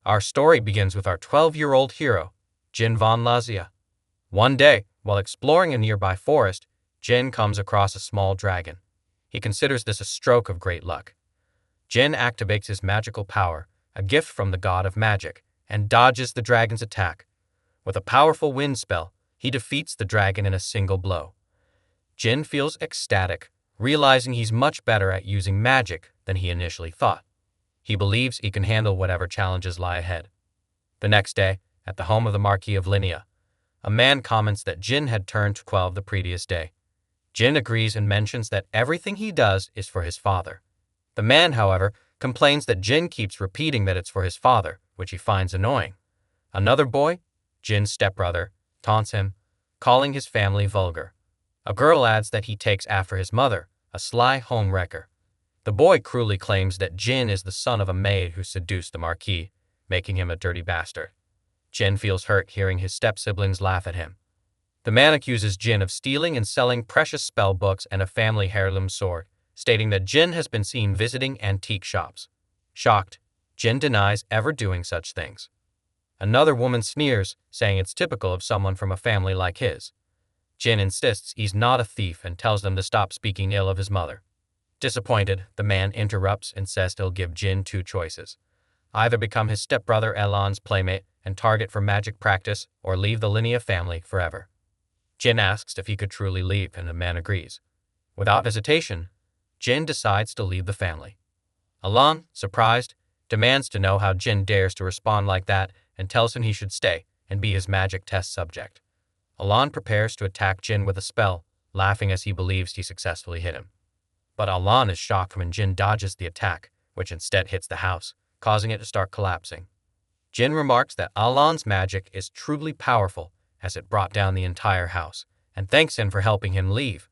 Our story begins with our 12-year-old hero, Jin von Lazia. One day, while exploring a nearby forest, Jin comes across a small dragon. He considers this a stroke of great luck. Jin activates his magical power, a gift from the god of magic, and dodges the dragon's attack. With a powerful wind spell, he defeats the dragon in a single blow. Jin feels ecstatic, realizing he's much better at using magic than he initially thought. He believes he can handle whatever challenges lie ahead. The next day, at the home of the Marquis of Linnea, a man comments that Jin had turned 12 the previous day. Jin agrees and mentions that everything he does is for his father. The man, however, complains that Jin keeps repeating that it's for his father, which he finds annoying. Another boy, Jin's stepbrother, taunts him, calling his family vulgar. A girl adds that he takes after his mother, a sly homewrecker. The boy cruelly claims that Jin is the son of a maid who seduced the Marquis, making him a dirty bastard. Jin feels hurt hearing his step-siblings laugh at him. The man accuses Jin of stealing and selling precious spell books and a family heirloom sword, stating that Jin has been seen visiting antique shops. Shocked, Jin denies ever doing such things. Another woman sneers, saying it's typical of someone from a family like his. Jin insists he's not a thief and tells them to stop speaking ill of his mother. Disappointed, the man interrupts and says he'll give Jin two choices. Either become his stepbrother Elon's playmate and target for magic practice, or leave the Linnea family forever. Jin asks if he could truly leave, and the man agrees. Without hesitation, Jin decides to leave the family. Elon, surprised, demands to know how Jin dares to respond like that and tells him he should stay and be his magic test subject. Elon prepares to attack Jin with a spell, laughing as he believes he successfully hit him. But Elon is shocked when Jin dodges the attack, which instead hits the house, causing it to start collapsing. Jin remarks that Elon's magic is truly powerful as it brought down the entire house, and thanks him for helping him leave.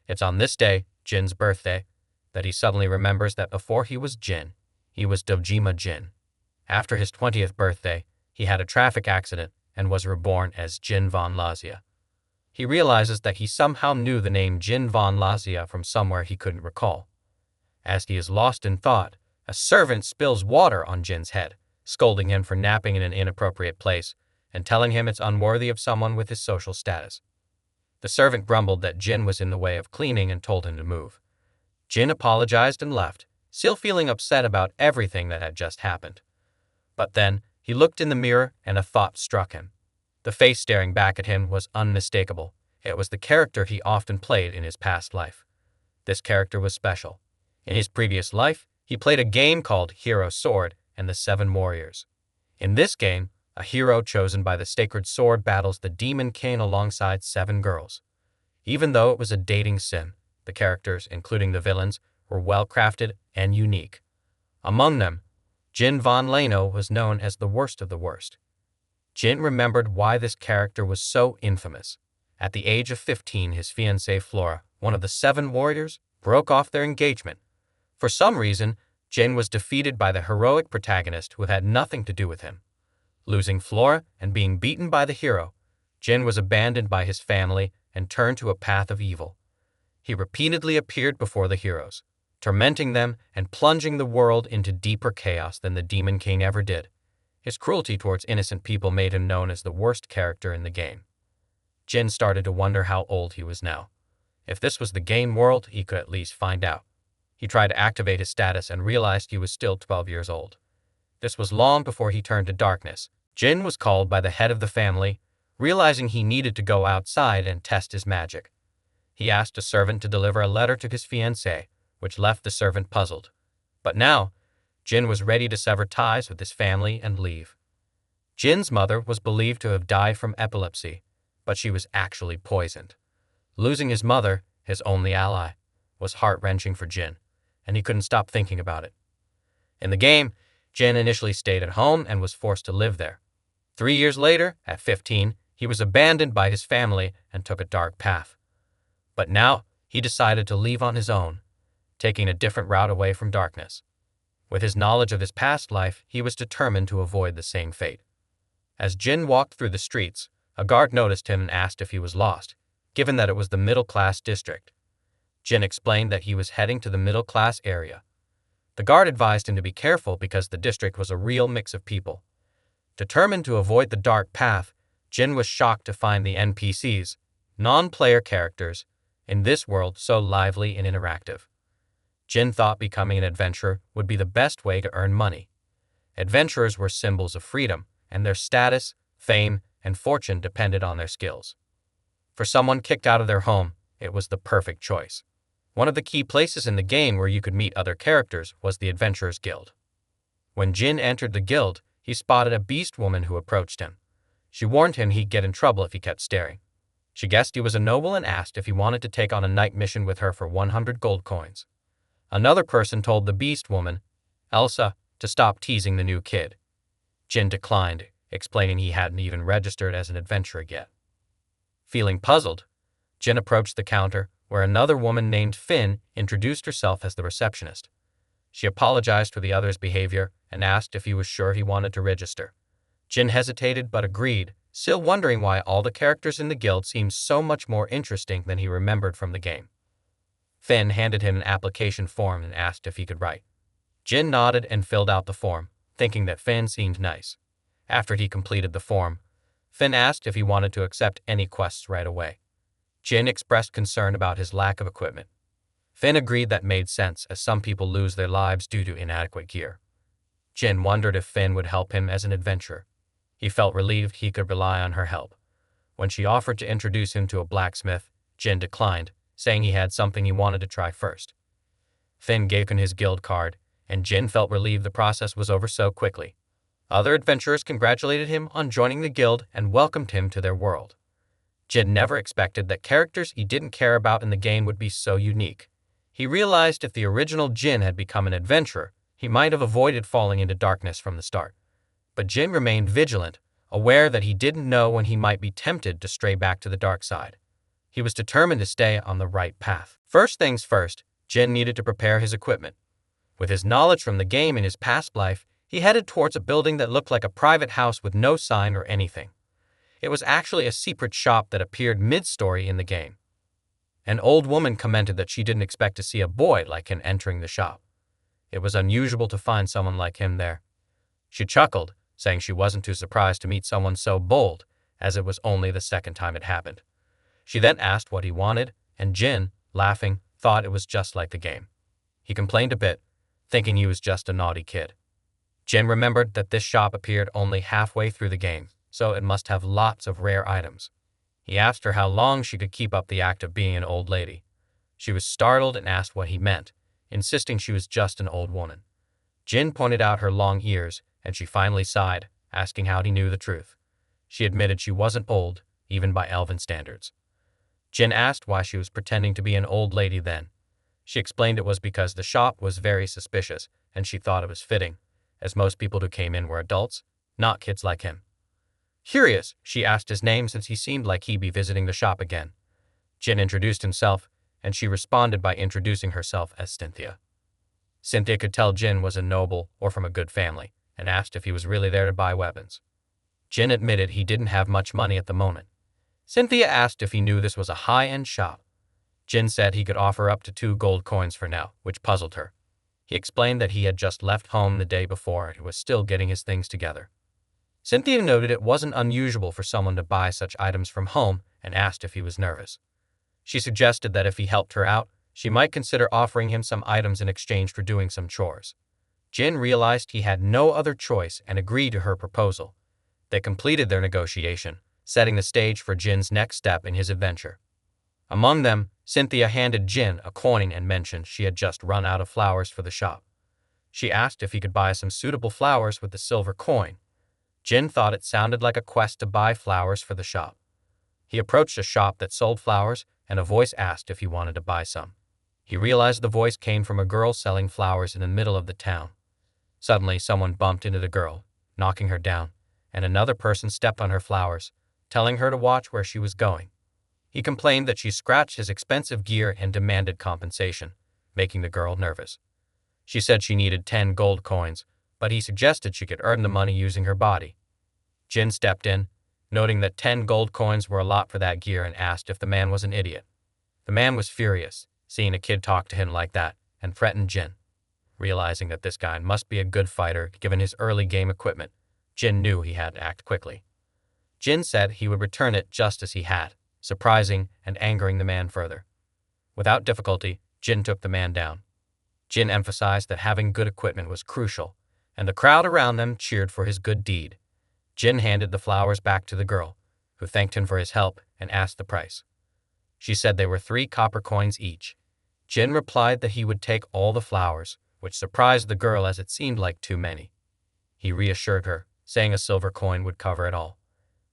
It's on this day, Jin's birthday, that he suddenly remembers that before he was Jin, he was Dojima Jin. After his 20th birthday, he had a traffic accident and was reborn as Jin von Lazia. He realizes that he somehow knew the name Jin von Lazia from somewhere he couldn't recall. As he is lost in thought, a servant spills water on Jin's head, scolding him for napping in an inappropriate place and telling him it's unworthy of someone with his social status. The servant grumbled that Jin was in the way of cleaning and told him to move. Jin apologized and left, still feeling upset about everything that had just happened. But then, he looked in the mirror and a thought struck him. The face staring back at him was unmistakable. It was the character he often played in his past life. This character was special. In his previous life, he played a game called Hero Sword and the Seven Warriors. In this game, a hero chosen by the Sacred Sword battles the Demon King alongside 7 girls. Even though it was a dating sim, the characters, including the villains, were well-crafted and unique. Among them, Jin von Leno was known as the worst of the worst. Jin remembered why this character was so infamous. At the age of 15, his fiancée Flora, one of the 7 warriors, broke off their engagement. For some reason, Jin was defeated by the heroic protagonist who had nothing to do with him. Losing Flora and being beaten by the hero, Jin was abandoned by his family and turned to a path of evil. He repeatedly appeared before the heroes, tormenting them and plunging the world into deeper chaos than the Demon King ever did. His cruelty towards innocent people made him known as the worst character in the game. Jin started to wonder how old he was now. If this was the game world, he could at least find out. He tried to activate his status and realized he was still 12 years old. This was long before he turned to darkness. Jin was called by the head of the family, realizing he needed to go outside and test his magic. He asked a servant to deliver a letter to his fiancée, which left the servant puzzled. But now, Jin was ready to sever ties with his family and leave. Jin's mother was believed to have died from epilepsy, but she was actually poisoned. Losing his mother, his only ally, was heart-wrenching for Jin, and he couldn't stop thinking about it. In the game, Jin initially stayed at home and was forced to live there. 3 years later, at 15, he was abandoned by his family and took a dark path. But now, he decided to leave on his own, taking a different route away from darkness. With his knowledge of his past life, he was determined to avoid the same fate. As Jin walked through the streets, a guard noticed him and asked if he was lost, given that it was the middle-class district. Jin explained that he was heading to the middle-class area. The guard advised him to be careful because the district was a real mix of people, Determined to avoid the dark path, Jin was shocked to find the NPCs, non-player characters, in this world so lively and interactive. Jin thought becoming an adventurer would be the best way to earn money. Adventurers were symbols of freedom, and their status, fame, and fortune depended on their skills. For someone kicked out of their home, it was the perfect choice. One of the key places in the game where you could meet other characters was the Adventurers Guild. When Jin entered the guild, he spotted a beast woman who approached him. She warned him he'd get in trouble if he kept staring. She guessed he was a noble and asked if he wanted to take on a night mission with her for 100 gold coins. Another person told the beast woman, Elsa, to stop teasing the new kid. Jin declined, explaining he hadn't even registered as an adventurer yet. Feeling puzzled, Jin approached the counter, where another woman named Finn introduced herself as the receptionist. She apologized for the other's behavior and asked if he was sure he wanted to register. Jin hesitated but agreed, still wondering why all the characters in the guild seemed so much more interesting than he remembered from the game. Finn handed him an application form and asked if he could write. Jin nodded and filled out the form, thinking that Finn seemed nice. After he completed the form, Finn asked if he wanted to accept any quests right away. Jin expressed concern about his lack of equipment. Finn agreed that made sense, as some people lose their lives due to inadequate gear. Jin wondered if Finn would help him as an adventurer. He felt relieved he could rely on her help. When she offered to introduce him to a blacksmith, Jin declined, saying he had something he wanted to try first. Finn gave him his guild card, and Jin felt relieved the process was over so quickly. Other adventurers congratulated him on joining the guild and welcomed him to their world. Jin never expected that characters he didn't care about in the game would be so unique. He realized if the original Jin had become an adventurer, he might have avoided falling into darkness from the start. But Jin remained vigilant, aware that he didn't know when he might be tempted to stray back to the dark side. He was determined to stay on the right path. First things first, Jin needed to prepare his equipment. With his knowledge from the game in his past life, he headed towards a building that looked like a private house with no sign or anything. It was actually a secret shop that appeared mid-story in the game. An old woman commented that she didn't expect to see a boy like him entering the shop. It was unusual to find someone like him there. She chuckled, saying she wasn't too surprised to meet someone so bold, as it was only the second time it happened. She then asked what he wanted, and Jin, laughing, thought it was just like the game. He complained a bit, thinking he was just a naughty kid. Jin remembered that this shop appeared only halfway through the game, so it must have lots of rare items. He asked her how long she could keep up the act of being an old lady. She was startled and asked what he meant, insisting she was just an old woman. Jin pointed out her long ears, and she finally sighed, asking how he knew the truth. She admitted she wasn't old, even by elven standards. Jin asked why she was pretending to be an old lady then. She explained it was because the shop was very suspicious, and she thought it was fitting, as most people who came in were adults, not kids like him. Curious, she asked his name since he seemed like he'd be visiting the shop again. Jin introduced himself, and she responded by introducing herself as Cynthia. Cynthia could tell Jin was a noble or from a good family, and asked if he was really there to buy weapons. Jin admitted he didn't have much money at the moment. Cynthia asked if he knew this was a high-end shop. Jin said he could offer up to 2 gold coins for now, which puzzled her. He explained that he had just left home the day before and was still getting his things together. Cynthia noted it wasn't unusual for someone to buy such items from home and asked if he was nervous. She suggested that if he helped her out, she might consider offering him some items in exchange for doing some chores. Jin realized he had no other choice and agreed to her proposal. They completed their negotiation, setting the stage for Jin's next step in his adventure. Among them, Cynthia handed Jin a coin and mentioned she had just run out of flowers for the shop. She asked if he could buy some suitable flowers with the silver coin. Jin thought it sounded like a quest to buy flowers for the shop. He approached a shop that sold flowers, and a voice asked if he wanted to buy some. He realized the voice came from a girl selling flowers in the middle of the town. Suddenly, someone bumped into the girl, knocking her down, and another person stepped on her flowers, telling her to watch where she was going. He complained that she scratched his expensive gear and demanded compensation, making the girl nervous. She said she needed 10 gold coins, but he suggested she could earn the money using her body. Jin stepped in, noting that 10 gold coins were a lot for that gear, and asked if the man was an idiot. The man was furious, seeing a kid talk to him like that, and threatened Jin. Realizing that this guy must be a good fighter given his early game equipment, Jin knew he had to act quickly. Jin said he would return it just as he had, surprising and angering the man further. Without difficulty, Jin took the man down. Jin emphasized that having good equipment was crucial, and the crowd around them cheered for his good deed. Jin handed the flowers back to the girl, who thanked him for his help and asked the price. She said they were 3 copper coins each. Jin replied that he would take all the flowers, which surprised the girl as it seemed like too many. He reassured her, saying a silver coin would cover it all.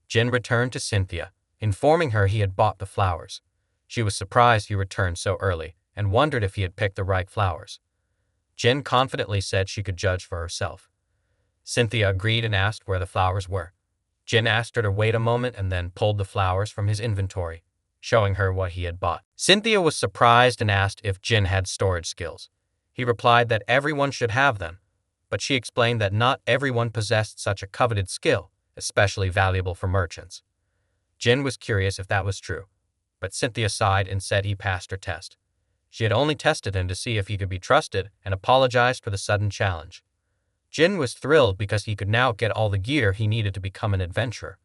Jin returned to Cynthia, informing her he had bought the flowers. She was surprised he returned so early and wondered if he had picked the right flowers. Jin confidently said she could judge for herself. Cynthia agreed and asked where the flowers were. Jin asked her to wait a moment and then pulled the flowers from his inventory, showing her what he had bought. Cynthia was surprised and asked if Jin had storage skills. He replied that everyone should have them, but she explained that not everyone possessed such a coveted skill, especially valuable for merchants. Jin was curious if that was true, but Cynthia sighed and said he passed her test. She had only tested him to see if he could be trusted and apologized for the sudden challenge. Jin was thrilled because he could now get all the gear he needed to become an adventurer.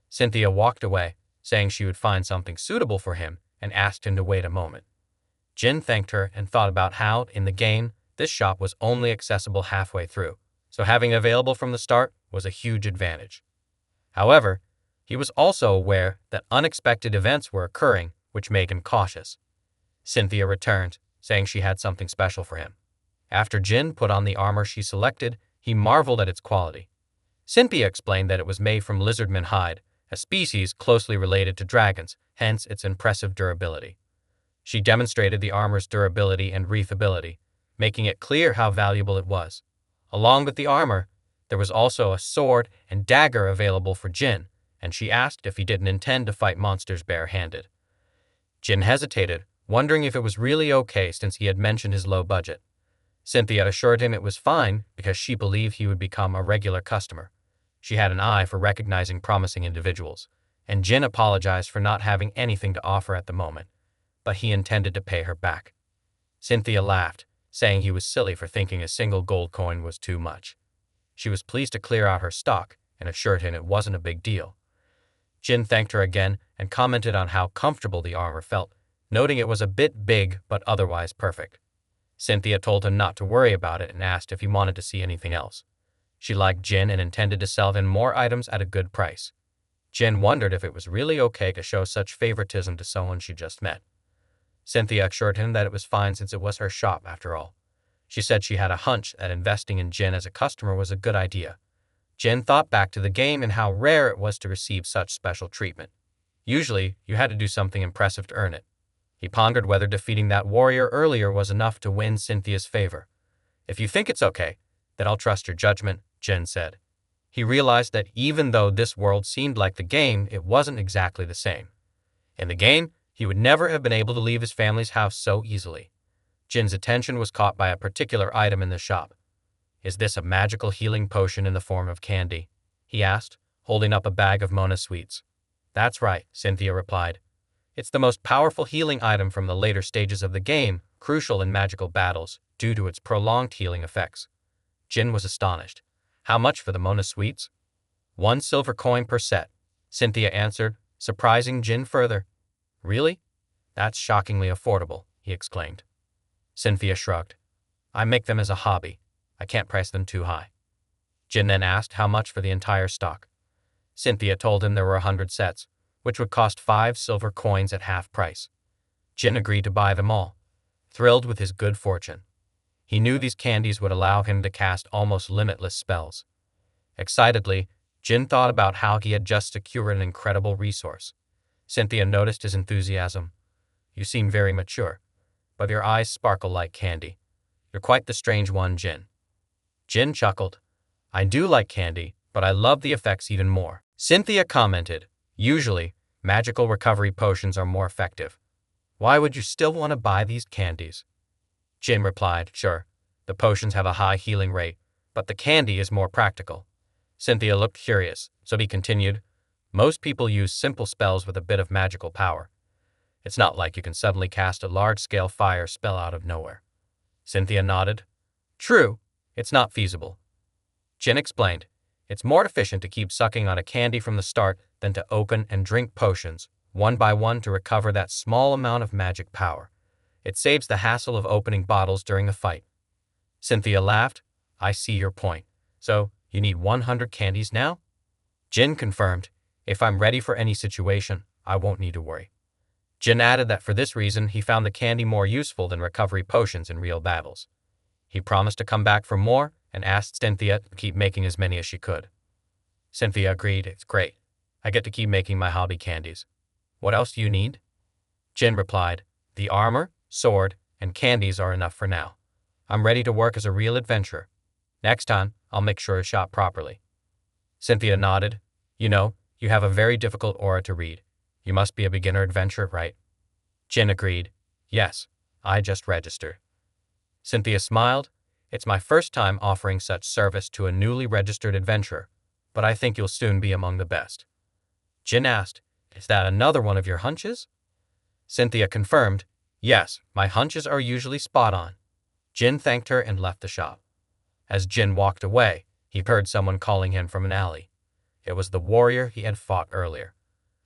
Cynthia walked away, saying she would find something suitable for him and asked him to wait a moment. Jin thanked her and thought about how, in the game, this shop was only accessible halfway through, so having it available from the start was a huge advantage. However, he was also aware that unexpected events were occurring, which made him cautious. Cynthia returned, saying she had something special for him. After Jin put on the armor she selected, he marveled at its quality. Cynthia explained that it was made from lizardman hide, a species closely related to dragons, hence its impressive durability. She demonstrated the armor's durability and breathability, making it clear how valuable it was. Along with the armor, there was also a sword and dagger available for Jin, and she asked if he didn't intend to fight monsters bare-handed. Jin hesitated, wondering if it was really okay since he had mentioned his low budget. Cynthia assured him it was fine because she believed he would become a regular customer. She had an eye for recognizing promising individuals, and Jin apologized for not having anything to offer at the moment, but he intended to pay her back. Cynthia laughed, saying he was silly for thinking a single gold coin was too much. She was pleased to clear out her stock and assured him it wasn't a big deal. Jin thanked her again and commented on how comfortable the armor felt, noting it was a bit big but otherwise perfect. Cynthia told him not to worry about it and asked if he wanted to see anything else. She liked Jin and intended to sell him more items at a good price. Jin wondered if it was really okay to show such favoritism to someone she just met. Cynthia assured him that it was fine since it was her shop after all. She said she had a hunch that investing in Jin as a customer was a good idea. Jin thought back to the game and how rare it was to receive such special treatment. Usually, you had to do something impressive to earn it. He pondered whether defeating that warrior earlier was enough to win Cynthia's favor. If you think it's okay, then I'll trust your judgment, Jin said. He realized that even though this world seemed like the game, it wasn't exactly the same. In the game, he would never have been able to leave his family's house so easily. Jin's attention was caught by a particular item in the shop. Is this a magical healing potion in the form of candy? He asked, holding up a bag of Mona sweets. That's right, Cynthia replied. It's the most powerful healing item from the later stages of the game, crucial in magical battles, due to its prolonged healing effects. Jin was astonished. How much for the Mona sweets? 1 silver coin per set, Cynthia answered, surprising Jin further. Really? That's shockingly affordable, he exclaimed. Cynthia shrugged. I make them as a hobby. I can't price them too high. Jin then asked how much for the entire stock. Cynthia told him there were 100 sets, which would cost 5 silver coins at half price. Jin agreed to buy them all, thrilled with his good fortune. He knew these candies would allow him to cast almost limitless spells. Excitedly, Jin thought about how he had just secured an incredible resource. Cynthia noticed his enthusiasm. You seem very mature, but your eyes sparkle like candy. You're quite the strange one, Jin. Jin chuckled. I do like candy, but I love the effects even more. Cynthia commented, usually, magical recovery potions are more effective. Why would you still want to buy these candies? Jin replied, sure, the potions have a high healing rate, but the candy is more practical. Cynthia looked curious, so he continued, most people use simple spells with a bit of magical power. It's not like you can suddenly cast a large-scale fire spell out of nowhere. Cynthia nodded. True, it's not feasible. Jin explained, It's more efficient to keep sucking on a candy from the start than to open and drink potions, one by one to recover that small amount of magic power. It saves the hassle of opening bottles during a fight. Cynthia laughed. I see your point. So, you need 100 candies now? Jin confirmed. If I'm ready for any situation, I won't need to worry. Jin added that for this reason, he found the candy more useful than recovery potions in real battles. He promised to come back for more and asked Cynthia to keep making as many as she could. Cynthia agreed. It's great. I get to keep making my hobby candies. What else do you need? Jin replied, the armor, sword, and candies are enough for now. I'm ready to work as a real adventurer. Next time, I'll make sure to shop properly. Cynthia nodded. You know, you have a very difficult aura to read. You must be a beginner adventurer, right? Jin agreed. Yes, I just registered. Cynthia smiled. It's my first time offering such service to a newly registered adventurer, but I think you'll soon be among the best. Jin asked, is that another one of your hunches? Cynthia confirmed, yes, my hunches are usually spot on. Jin thanked her and left the shop. As Jin walked away, he heard someone calling him from an alley. It was the warrior he had fought earlier.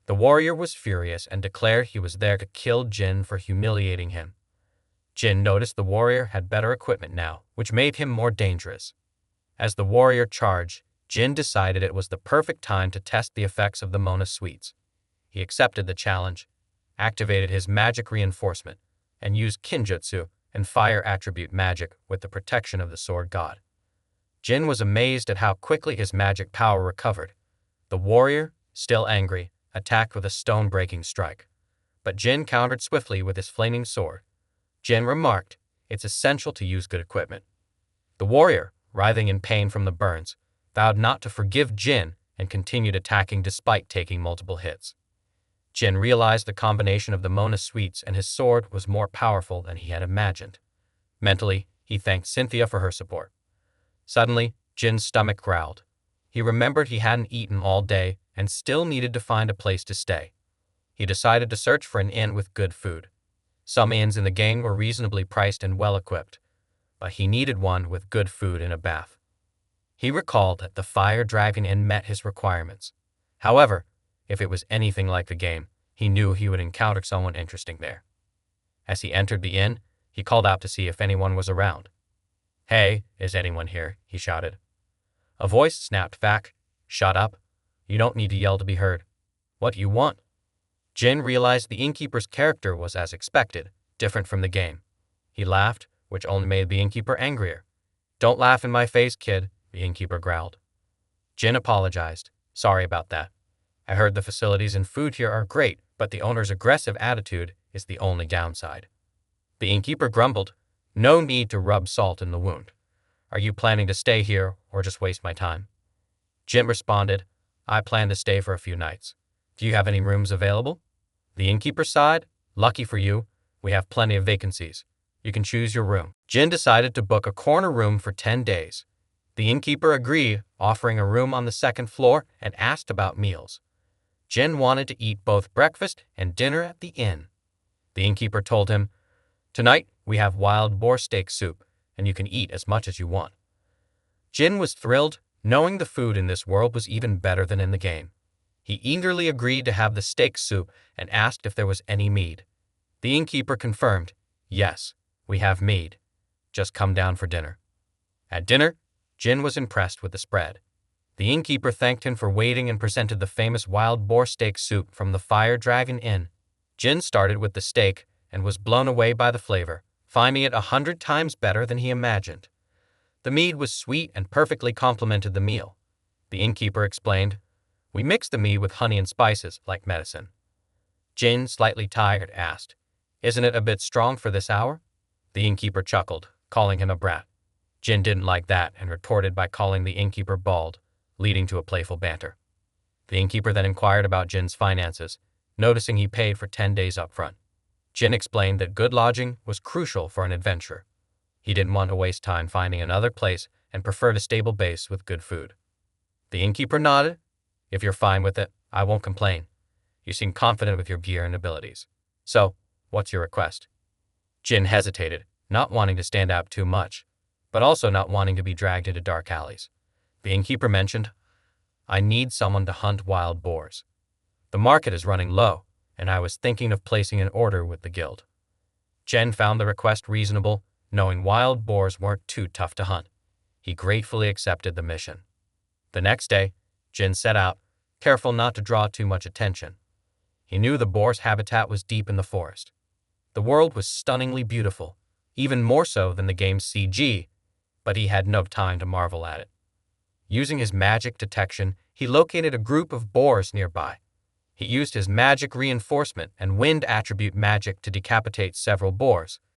The warrior was furious and declared he was there to kill Jin for humiliating him. Jin noticed the warrior had better equipment now, which made him more dangerous. As the warrior charged, Jin decided it was the perfect time to test the effects of the Mona sweets. He accepted the challenge, activated his magic reinforcement, and used kinjutsu and fire attribute magic with the protection of the sword god. Jin was amazed at how quickly his magic power recovered. The warrior, still angry, attacked with a stone-breaking strike. But Jin countered swiftly with his flaming sword. Jin remarked, it's essential to use good equipment. The warrior, writhing in pain from the burns, vowed not to forgive Jin and continued attacking despite taking multiple hits. Jin realized the combination of the Mona sweets and his sword was more powerful than he had imagined. Mentally, he thanked Cynthia for her support. Suddenly, Jin's stomach growled. He remembered he hadn't eaten all day and still needed to find a place to stay. He decided to search for an inn with good food. Some inns in the gang were reasonably priced and well-equipped, but he needed one with good food and a bath. He recalled that the Fire Dragon Inn met his requirements. However, if it was anything like the game, he knew he would encounter someone interesting there. As he entered the inn, he called out to see if anyone was around. Hey, is anyone here? He shouted. A voice snapped back. Shut up. You don't need to yell to be heard. What do you want? Jin realized the innkeeper's character was as expected, different from the game. He laughed, which only made the innkeeper angrier. Don't laugh in my face, kid, the innkeeper growled. Jin apologized. Sorry about that. I heard the facilities and food here are great, but the owner's aggressive attitude is the only downside. The innkeeper grumbled. No need to rub salt in the wound. Are you planning to stay here or just waste my time? Jin responded, I plan to stay for a few nights. Do you have any rooms available? The innkeeper sighed. Lucky for you, we have plenty of vacancies. You can choose your room. Jin decided to book a corner room for 10 days. The innkeeper agreed, offering a room on the second floor and asked about meals. Jin wanted to eat both breakfast and dinner at the inn. The innkeeper told him, Tonight we have wild boar steak soup, and you can eat as much as you want. Jin was thrilled, knowing the food in this world was even better than in the game. He eagerly agreed to have the steak soup and asked if there was any mead. The innkeeper confirmed, Yes, we have mead. Just come down for dinner. At dinner, Jin was impressed with the spread. The innkeeper thanked him for waiting and presented the famous wild boar steak soup from the Fire Dragon Inn. Jin started with the steak and was blown away by the flavor, finding it 100 times better than he imagined. The mead was sweet and perfectly complemented the meal. The innkeeper explained, We mix the mead with honey and spices, like medicine. Jin, slightly tired, asked, Isn't it a bit strong for this hour? The innkeeper chuckled, calling him a brat. Jin didn't like that and retorted by calling the innkeeper bald, leading to a playful banter. The innkeeper then inquired about Jin's finances, noticing he paid for 10 days up front. Jin explained that good lodging was crucial for an adventurer. He didn't want to waste time finding another place and preferred a stable base with good food. The innkeeper nodded. If you're fine with it, I won't complain. You seem confident with your gear and abilities. So, what's your request? Jin hesitated, not wanting to stand out too much, but also not wanting to be dragged into dark alleys. The innkeeper mentioned, I need someone to hunt wild boars. The market is running low, and I was thinking of placing an order with the guild. Jin found the request reasonable, knowing wild boars weren't too tough to hunt. He gratefully accepted the mission. The next day, Jin set out, careful not to draw too much attention. He knew the boar's habitat was deep in the forest. The world was stunningly beautiful, even more so than the game's CG, but he had no time to marvel at it. Using his magic detection, he located a group of boars nearby. He used his magic reinforcement and wind attribute magic to decapitate several boars,